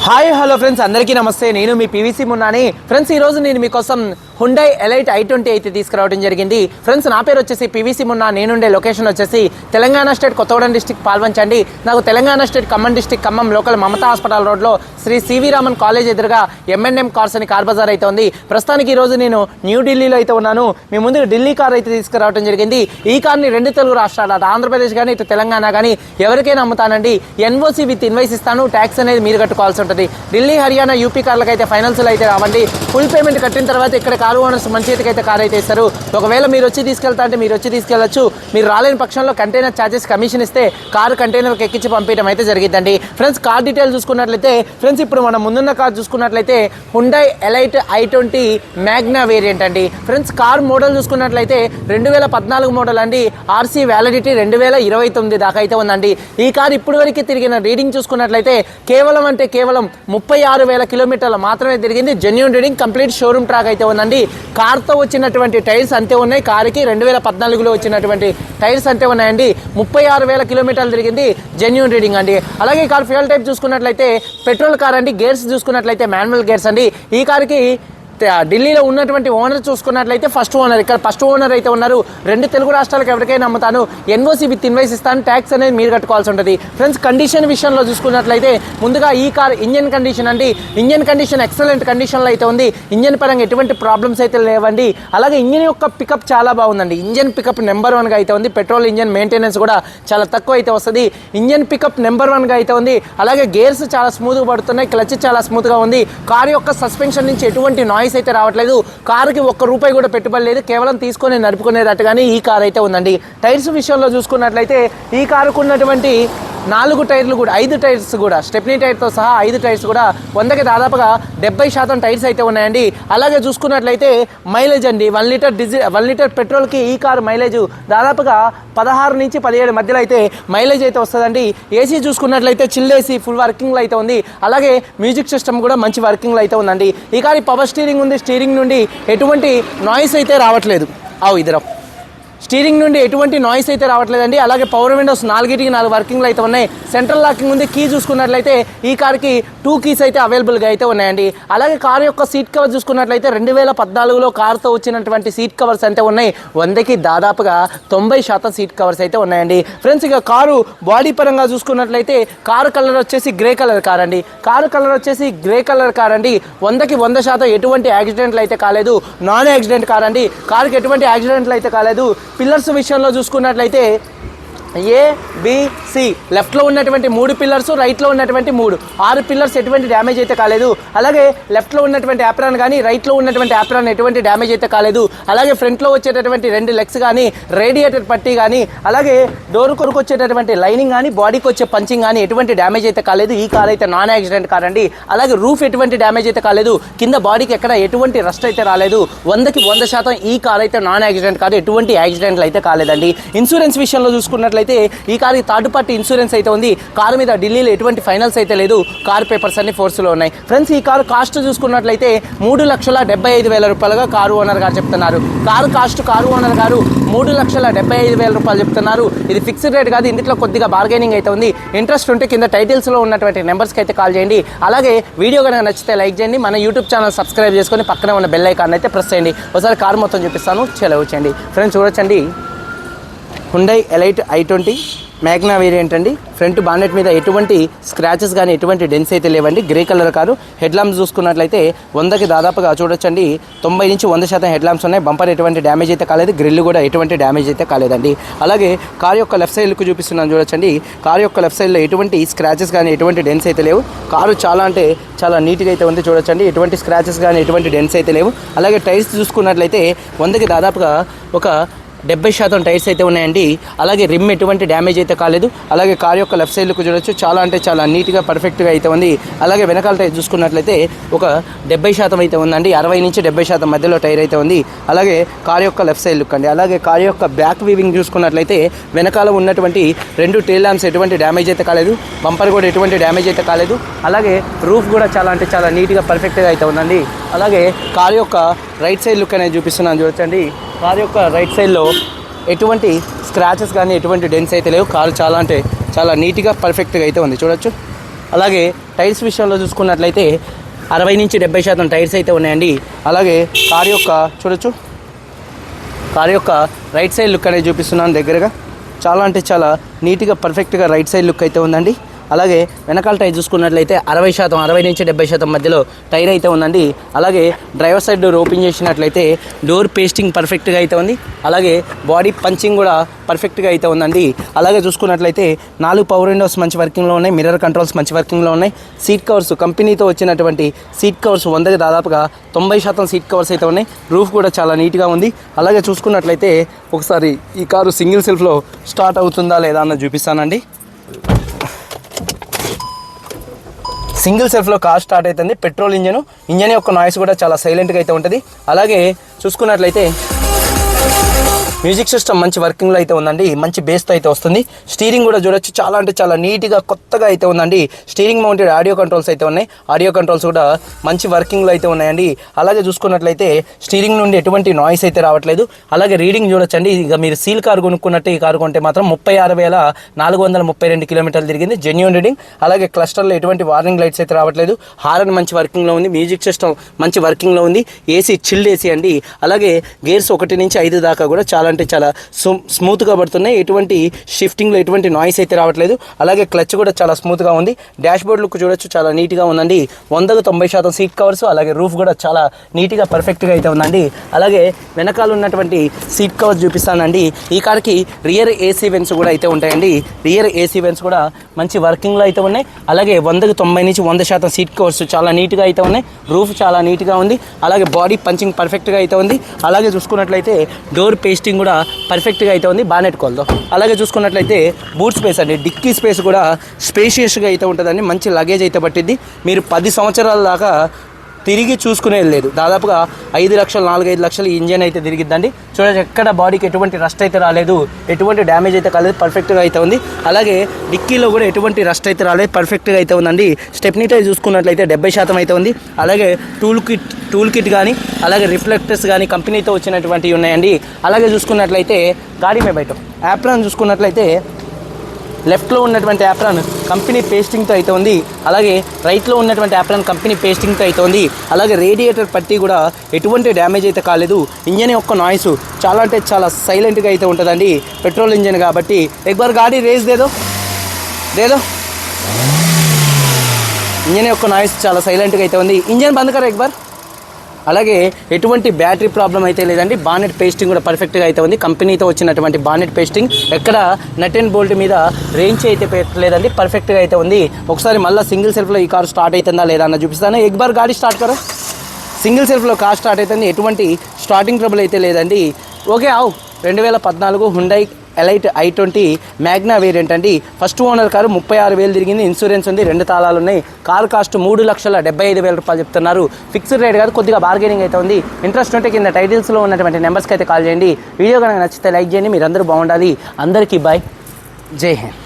Hi hello friends, అందరికీ నమస్తే. నేను మీ పీవీసీ మున్నాని. ఫ్రెండ్స్, ఈరోజు నేను మీకోసం హుండై ఎలైట్ i20 అయితే తీసుకురావడం జరిగింది. ఫ్రెండ్స్, నా పేరు వచ్చేసి పీవీసీ మున్నా. నేనుండే లొకేషన్ వచ్చేసి తెలంగాణ స్టేట్ కొత్తగూడెం డిస్టిక్ పాల్వంచండి. నాకు Telangana state Khammam district Khammam local Mamata hospital రోడ్లో శ్రీ సివి రామన్ కాలేజ్ ఎదురుగా M&M కార్స్ అని కార్ బజార్ అయితే ఉంది. ప్రస్తుతానికి ఈరోజు నేను న్యూఢిల్లీలో అయితే ఉన్నాను. మీ ముందు ఢిల్లీ కార్ అయితే తీసుకురావడం జరిగింది. ఈ కార్ని రెండు తెలుగు రాష్ట్రాలు, అటు ఆంధ్రప్రదేశ్ కానీ ఇటు తెలంగాణ కానీ ఎవరికైనా అమ్ముతానండి. NOC విత్ ఇన్వాయిస్ ఇస్తాను. ట్యాక్స్ అనేది మీరు కట్టుకోవాల్సి ఉంటుంది. ఢిల్లీ, హర్యానా, యూపీ కార్లకు అయితే ఫైనాన్స్లో అయితే రావండి. ఫుల్ పేమెంట్ కట్టిన తర్వాత ఇక్కడ కారు ఓనర్స్ మంచి అయితే కార్ అయితే ఇస్తారు. ఒకవేళ మీరు వచ్చి తీసుకెళ్తా అంటే మీరు వచ్చి తీసుకెళ్లొచ్చు. మీరు రాలేని పక్షంలో కంటైనర్ ఛార్జెస్ కమిషన్ ఇస్తే కారు కంటైనర్కి ఎక్కించి పంపించడం అయితే జరిగిద్దండి. ఫ్రెండ్స్, కార్ డీటెయిల్ చూసుకున్నట్లయితే ఫ్రెండ్స్, ఇప్పుడు మనం ముందున్న కార్ చూసుకున్నట్లయితే Hyundai elite i20 Magna variant అండి. ఫ్రెండ్స్, కార్ మోడల్ చూసుకున్నట్లయితే 2014 మోడల్ అండి. RC వ్యాలిడిటీ 2029 దాకా అయితే ఉందండి. ఈ కార్ ఇప్పుడు వరకు తిరిగిన రీడింగ్ చూసుకున్నట్లయితే కేవలం 36,000 కిలోమీటర్లు మాత్రమే తిరిగింది. Genuine reading, complete showroom track అయితే ఉందండి. కార్తో వచ్చినటువంటి టైర్స్ అంతే ఉన్నాయి. కారుకి 2014లో వచ్చినటువంటి టైర్స్ అంతే ఉన్నాయండి. 36,000 కిలోమీటర్లు తిరిగింది. జెన్యూన్ రీడింగ్ అండి. అలాగే ఈ కార్ ఫ్యూయల్ టైప్ చూసుకున్నట్లయితే పెట్రోల్ కార్ అండి. గేర్స్ చూసుకున్నట్లయితే మాన్యువల్ గేర్స్ అండి. ఈ కారుకి ఢిల్లీలో ఉన్నటువంటి ఓనర్ చూసుకున్నట్లయితే ఫస్ట్ ఓనర్, ఇక్కడ ఫస్ట్ ఓనర్ అయితే ఉన్నారు. రెండు తెలుగు రాష్ట్రాలకు ఎవరికైనా అమ్ముతాను. NOC విత్ ఇన్వాయిస్ ఇస్తాను. ట్యాక్స్ అనేది మీరు కట్టుకోవాల్సి ఉంటుంది. ఫ్రెండ్స్, కండిషన్ విషయంలో చూసుకున్నట్లయితే ముందుగా ఈ కార్ ఇంజన్ కండిషన్ అండి. ఇంజన్ కండిషన్ ఎక్సలెంట్ కండిషన్లో అయితే ఉంది. ఇంజన్ పరంగా ఎటువంటి ప్రాబ్లమ్స్ అయితే లేవండి. అలాగే ఇంజన్ యొక్క పికప్ చాలా బాగుందండి. ఇంజన్ పికప్ నెంబర్ 1గా అయితే ఉంది. పెట్రోల్ ఇంజన్ మెయింటెనెన్స్ కూడా చాలా తక్కువ అయితే వస్తుంది. ఇంజన్ పికప్ నెంబర్ 1గా అయితే ఉంది. అలాగే గేర్స్ చాలా స్మూత్గా పడుతున్నాయి. క్లచ్ చాలా స్మూత్గా ఉంది. కార్ యొక్క సస్పెన్షన్ నుంచి ఎటువంటి నాయిస్ అయితే రావట్లేదు. కారుకి ₹1 కూడా పెట్టుబడి లేదు. కేవలం తీసుకొని నడుపుకునేటట్టుగానే ఈ కార్ అయితే ఉందండి. టైర్స్ విషయంలో చూసుకున్నట్లయితే ఈ కారుకు ఉన్నటువంటి 4 టైర్లు కూడా, 5 టైర్స్ కూడా, స్టెప్నీ టైర్తో సహా 5 టైర్స్ కూడా 100కి దాదాపుగా 70% టైర్స్ అయితే ఉన్నాయండి. అలాగే చూసుకున్నట్లయితే మైలేజ్ అండి, 1 లీటర్ పెట్రోల్కి ఈ కారు మైలేజ్ దాదాపుగా 16 నుంచి 17 మధ్యలో అయితే మైలేజ్ అయితే వస్తుందండి. ఏసీ చూసుకున్నట్లయితే చిల్ ఏసీ ఫుల్ వర్కింగ్లో అయితే ఉంది. అలాగే మ్యూజిక్ సిస్టమ్ కూడా మంచి వర్కింగ్లో అయితే ఉందండి. ఈ కారు పవర్ స్టీరింగ్ ఉంది. స్టీరింగ్ నుండి ఎటువంటి నాయిస్ అయితే రావట్లేదు. స్టీరింగ్ నుండి ఎటువంటి నాయిస్ అయితే రావట్లేదండి. అలాగే పవర్ విండోస్ 4 వర్కింగ్లు అయితే ఉన్నాయి. సెంట్రల్ లాకింగ్ ఉంది. కీ చూసుకున్నట్లయితే ఈ కార్కి 2 కీస్ అయితే అవైలబుల్గా అయితే ఉన్నాయండి. అలాగే కార్ యొక్క సీట్ కవర్ చూసుకున్నట్లయితే 2014లో కార్తో వచ్చినటువంటి సీట్ కవర్స్ అయితే ఉన్నాయి. 100కి దాదాపుగా 90% సీట్ కవర్స్ అయితే ఉన్నాయండి. ఫ్రెండ్స్, ఇక కారు బాడీ పరంగా చూసుకున్నట్లయితే కారు కలర్ వచ్చేసి గ్రే కలర్ కార్ అండి. కారు కలర్ వచ్చేసి గ్రే కలర్ కార్ అండి. 100కి 100% ఎటువంటి యాక్సిడెంట్లు అయితే కాలేదు. నాన్ యాక్సిడెంట్ కార్ అండి. కారుకి ఎటువంటి యాక్సిడెంట్లు అయితే కాలేదు. పిల్లర్స్ విషయంలో చూసుకున్నట్లయితే ABC లెఫ్ట్లో ఉన్నటువంటి 3 పిల్లర్స్, రైట్లో ఉన్నటువంటి 6 పిల్లర్స్ ఎటువంటి డ్యామేజ్ అయితే కాలేదు. అలాగే లెఫ్ట్లో ఉన్నటువంటి యాప్రాన్ కానీ రైట్లో ఉన్నటువంటి యాప్రాన్ ఎటువంటి డ్యామేజ్ అయితే కాలేదు. అలాగే ఫ్రంట్లో వచ్చేటటువంటి 2 లెగ్స్ కానీ, రేడియేటర్ పట్టీ కానీ, అలాగే డోర్ కొరకు వచ్చేటటువంటి లైనింగ్ కానీ, బాడీకి వచ్చే పంచింగ్ కానీ ఎటువంటి డ్యామేజ్ అయితే కాలేదు. ఈ కార్ అయితే నాన్ యాక్సిడెంట్ కార్ అండి. అలాగే రూఫ్ ఎటువంటి డ్యామేజ్ అయితే కాలేదు. కింద బాడీకి ఎక్కడ ఎటువంటి రస్ట్ అయితే రాలేదు. 100కి 100% ఈ కార్ అయితే నాన్ యాక్సిడెంట్ కాదు. ఎటువంటి యాక్సిడెంట్లు అయితే కాలేదండి. ఇన్సూరెన్స్ విషయంలో చూసుకున్నట్లయితే ఈ కారు థర్డ్ పార్టీ ఇన్సూరెన్స్ అయితే ఉంది. కారు మీద ఢిల్లీలో ఎటువంటి ఫైనల్స్ అయితే లేదు. కారు పేపర్స్ అన్ని ఫోర్స్లో ఉన్నాయి. ఫ్రెండ్స్, ఈ కారు కాస్ట్ చూసుకున్నట్లయితే ₹3,75,000గా కారు ఓనర్ గారు చెప్తున్నారు. కారు ఓనర్ గారు ₹3,75,000 చెప్తున్నారు. ఇది ఫిక్స్డ్ రేట్ కాదు. ఇందులో కొద్దిగా బార్గెనింగ్ అయితే ఉంది. ఇంట్రెస్ట్ ఉంటే కింద టైటిల్స్లో ఉన్నటువంటి నెంబర్స్కి అయితే కాల్ చేయండి. అలాగే వీడియో కనుక నచ్చితే లైక్ చేయండి. మన యూట్యూబ్ ఛానల్ సబ్స్క్రైబ్ చేసుకొని పక్కనే ఉన్న బెల్ ఐకాన్ అయితే ప్రెస్ చేయండి. ఒకసారి కారు మొత్తం చూపిస్తాను, వచ్చేయండి. ఫ్రెండ్స్, చూడొచ్చండి, Hyundai elite i20 Magna variant అండి. ఫ్రంట్ బానెట్ మీద ఎటువంటి స్క్రాచెస్ కానీ ఎటువంటి డెన్స్ అయితే లేవండి. Grey colour car. Head lamps చూసుకున్నట్లయితే 100కి దాదాపుగా చూడొచ్చండి 90 నుంచి 100% హెడ్ ల్యాంప్స్ ఉన్నాయి. బంపర్ ఎటువంటి డ్యామేజ్ అయితే కాలేదు. గ్రిల్ కూడా ఎటువంటి డ్యామేజ్ అయితే కాలేదండి. అలాగే కారు యొక్క లెఫ్ట్ సైడ్కు చూపిస్తున్నాను చూడొచ్చండి. కారు యొక్క లెఫ్ట్ సైడ్లో ఎటువంటి స్క్రాచెస్ కానీ ఎటువంటి డెన్స్ అయితే లేవు. కారు చాలా నీట్గా అయితే ఉంది. చూడొచ్చండి, ఎటువంటి స్క్రాచెస్ కానీ ఎటువంటి డెన్స్ అయితే లేవు. అలాగే టైర్స్ చూసుకున్నట్లయితే 100కి దాదాపుగా ఒక 70% టైర్స్ అయితే ఉన్నాయండి. అలాగే రిమ్ ఎటువంటి డ్యామేజ్ అయితే కాలేదు. అలాగే కార్ యొక్క లెఫ్ట్ సైడ్కు చూడొచ్చు, చాలా నీట్గా పర్ఫెక్ట్గా అయితే ఉంది. అలాగే వెనకాల టైర్ చూసుకున్నట్లయితే ఒక 70% అయితే ఉందండి. 60 నుంచి 70% మధ్యలో టైర్ అయితే ఉంది. అలాగే కార్ యొక్క లెఫ్ట్ సైడ్ లుక్ అండి. అలాగే కార్ యొక్క బ్యాక్ వీవింగ్ చూసుకున్నట్లయితే వెనకాల ఉన్నటువంటి 2 టైల్ ల్యాంప్స్ ఎటువంటి డ్యామేజ్ అయితే కాలేదు. బంపర్ కూడా ఎటువంటి డ్యామేజ్ అయితే కాలేదు. అలాగే రూఫ్ కూడా చాలా నీట్గా పర్ఫెక్ట్గా అయితే ఉందండి. అలాగే కార్ యొక్క రైట్ సైడ్ లుక్ అనేది చూపిస్తున్నాను చూడొచ్చండి. కార్ యొక్క రైట్ సైడ్లో ఎటువంటి స్క్రాచెస్ కానీ ఎటువంటి డెన్స్ అయితే లేవు. కారు చాలా నీట్గా పర్ఫెక్ట్గా అయితే ఉంది. చూడొచ్చు. అలాగే టైర్స్ విషయంలో చూసుకున్నట్లయితే 60 నుంచి 70% టైర్స్ అయితే ఉన్నాయండి. అలాగే కార్ యొక్క చూడొచ్చు, కార్ యొక్క రైట్ సైడ్ లుక్ అనేది చూపిస్తున్నాను దగ్గరగా. చాలా అంటే చాలా నీట్గా పర్ఫెక్ట్గా రైట్ సైడ్ లుక్ అయితే ఉందండి. అలాగే వెనకాల టైర్ చూసుకున్నట్లయితే 60 నుంచి 70% మధ్యలో టైర్ అయితే ఉందండి. అలాగే డ్రైవర్ సైడ్ డోర్ ఓపెన్ చేసినట్లయితే డోర్ పేస్టింగ్ పర్ఫెక్ట్గా అయితే ఉంది. అలాగే బాడీ పంచింగ్ కూడా పర్ఫెక్ట్గా అయితే ఉందండి. అలాగే చూసుకున్నట్లయితే 4 పవర్ విండోస్ మంచి వర్కింగ్లో ఉన్నాయి. మిర్రర్ కంట్రోల్స్ మంచి వర్కింగ్లో ఉన్నాయి. సీట్ కవర్స్ కంపెనీతో వచ్చినటువంటి సీట్ కవర్స్ 100కి దాదాపుగా 90% సీట్ కవర్స్ అయితే ఉన్నాయి. రూఫ్ కూడా చాలా నీట్గా ఉంది. అలాగే చూసుకున్నట్లయితే ఒకసారి ఈ కారు సింగిల్ సెల్ఫ్లో స్టార్ట్ అవుతుందా లేదా అన్నది చూపిస్తానండి. సింగిల్ సెల్ఫ్లో కార్ స్టార్ట్ అవుతుంది. పెట్రోల్ ఇంజన్ యొక్క నాయిస్ కూడా చాలా సైలెంట్గా అయితే ఉంటుంది. అలాగే చూసుకున్నట్లయితే మ్యూజిక్ సిస్టమ్ మంచి వర్కింగ్లో అయితే ఉందండి. మంచి బేస్తో అయితే వస్తుంది. స్టీరింగ్ కూడా చూడొచ్చు, చాలా అంటే చాలా నీట్గా కొత్తగా అయితే ఉందండి. స్టీరింగ్ మౌంటెడ్ ఆడియో కంట్రోల్స్ అయితే ఉన్నాయి. ఆడియో కంట్రోల్స్ కూడా మంచి వర్కింగ్లో అయితే ఉన్నాయండి. అలాగే చూసుకున్నట్లయితే స్టీరింగ్ నుండి ఎటువంటి నాయిస్ అయితే రావట్లేదు. అలాగే రీడింగ్ చూడొచ్చండి. ఇక మీరు సీల్ కారు కొనుక్కున్నట్టు ఈ కారు కొంటే మాత్రం 36,432 కిలోమీటర్లు తిరిగింది, జెన్యూన్ రీడింగ్. అలాగే క్లస్టర్లో ఎటువంటి వార్నింగ్ లైట్స్ అయితే రావట్లేదు. హారన్ మంచి వర్కింగ్లో ఉంది. మ్యూజిక్ సిస్టమ్ మంచి వర్కింగ్లో ఉంది. ఏసీ చిల్డ్ ఏసీ అండి. అలాగే గేర్స్ 1 నుంచి 5 దాకా కూడా చాలా అంటే చాలా స్మూత్గా పడుతున్నాయి. ఎటువంటి షిఫ్టింగ్లో ఎటువంటి నాయిస్ అయితే రావట్లేదు. అలాగే క్లచ్ కూడా చాలా స్మూత్గా ఉంది. డాష్ బోర్డ్ లుక్ చూడొచ్చు, చాలా నీట్గా ఉందండి. 100కి 90% సీట్ కవర్స్, అలాగే రూఫ్ కూడా చాలా నీట్గా పర్ఫెక్ట్గా అయితే ఉందండి. అలాగే వెనకాల ఉన్నటువంటి సీట్ కవర్స్ చూపిస్తానండి. ఈ కార్కి రియర్ ఏసీ వెన్స్ కూడా అయితే ఉంటాయండి. రియర్ ఏసీ వెన్స్ కూడా మంచి వర్కింగ్లో అయితే ఉన్నాయి. అలాగే 100కి 90 నుంచి 100% సీట్ కవర్స్ చాలా నీట్గా అయితే ఉన్నాయి. రూఫ్ చాలా నీట్గా ఉంది. అలాగే బాడీ పంచింగ్ పర్ఫెక్ట్గా అయితే ఉంది. అలాగే చూసుకున్నట్లయితే డోర్ పేస్టింగ్ కూడా పర్ఫెక్ట్గా అయితే ఉంది. బానెట్ కోల్తో అలాగే చూసుకున్నట్లయితే బూట్ స్పేస్ అండి, డిక్కీ స్పేస్ కూడా స్పేషియస్గా అయితే ఉంటుందండి. మంచి లగేజ్ అయితే పట్టింది. మీరు 10 సంవత్సరాల దాకా తిరిగి చూసుకునేది లేదు. దాదాపుగా 5 లక్షలు 4-5 లక్షలు ఈ ఇంజన్ అయితే తిరిగిద్దండి. చూడండి, ఎక్కడ బాడీకి ఎటువంటి రస్ట్ అయితే రాలేదు, ఎటువంటి డ్యామేజ్ అయితే కాలేదు, పర్ఫెక్ట్గా అయితే ఉంది. అలాగే డిక్కీలో కూడా ఎటువంటి రస్ట్ అయితే రాలేదు, పర్ఫెక్ట్గా అయితే ఉందండి. స్టెప్నీ టైర్ చూసుకున్నట్లయితే 70% అయితే ఉంది. అలాగే టూల్ కిట్ కానీ అలాగే రిఫ్లెక్టర్స్ కానీ కంపెనీతో వచ్చినటువంటివి ఉన్నాయండి. అలాగే చూసుకున్నట్లయితే గాడి మే బయట యాప్రాన్ చూసుకున్నట్లయితే లెఫ్ట్లో ఉన్నటువంటి యాప్రాన్ కంపెనీ పేస్టింగ్తో అయితే ఉంది. అలాగే రైట్లో ఉన్నటువంటి యాప్రాన్ కంపెనీ పేస్టింగ్తో అయితే ఉంది. అలాగే రేడియేటర్ పట్టి కూడా ఎటువంటి డ్యామేజ్ అయితే కాలేదు. ఇంజన్ యొక్క నాయిస్ చాలా అంటే చాలా సైలెంట్గా అయితే ఉంటుందండి. పెట్రోల్ ఇంజన్ కాబట్టి. ఎక్బార్ గాడి రేస్ దేదో ఇంజన్ యొక్క నాయిస్ చాలా సైలెంట్గా అయితే ఉంది. ఇంజన్ బంద్ కరా ఎక్బార్. అలాగే ఎటువంటి బ్యాటరీ ప్రాబ్లం అయితే లేదండి. బానెట్ పేస్టింగ్ కూడా పర్ఫెక్ట్గా అయితే ఉంది. కంపెనీతో వచ్చినటువంటి బానెట్ పేస్టింగ్ ఎక్కడ నట్ అండ్ బోల్ట్ మీద రేంజ్ అయితే పెట్టలేదండి, పర్ఫెక్ట్గా అయితే ఉంది. ఒకసారి మళ్ళీ సింగిల్ సెల్ఫ్లో ఈ కార్ స్టార్ట్ అవుతుందా లేదా అన్న చూపిస్తాను. ఎక్బార్ గాడి స్టార్ట్ కరో. సింగిల్ సెల్ఫ్లో కార్ స్టార్ట్ అవుతుంది. ఎటువంటి స్టార్టింగ్ ట్రబుల్ అయితే లేదండి. ఓకే ఆవు 2014 Hyundai elite i20 Magna variant అండి. ఫస్ట్ ఓనర్ కారు 36,000 తిరిగింది. ఇన్సూరెన్స్ ఉంది, 2 తాళాలు ఉన్నాయి. కారు కాస్ట్ 3,75,000 రూపాయలు చెప్తున్నారు. ఫిక్స్డ్ రేట్ కాదు, కొద్దిగా బార్గెనింగ్ అయితే ఉంది. ఇంట్రెస్ట్ ఉంటే కింద టైటిల్స్లో ఉన్నటువంటి నెంబర్స్కి అయితే కాల్ చేయండి. వీడియో కనుక నచ్చితే లైక్ చేయండి. మీరందరూ బాగుండాలి. అందరికీ బాయ్, జై హింద్.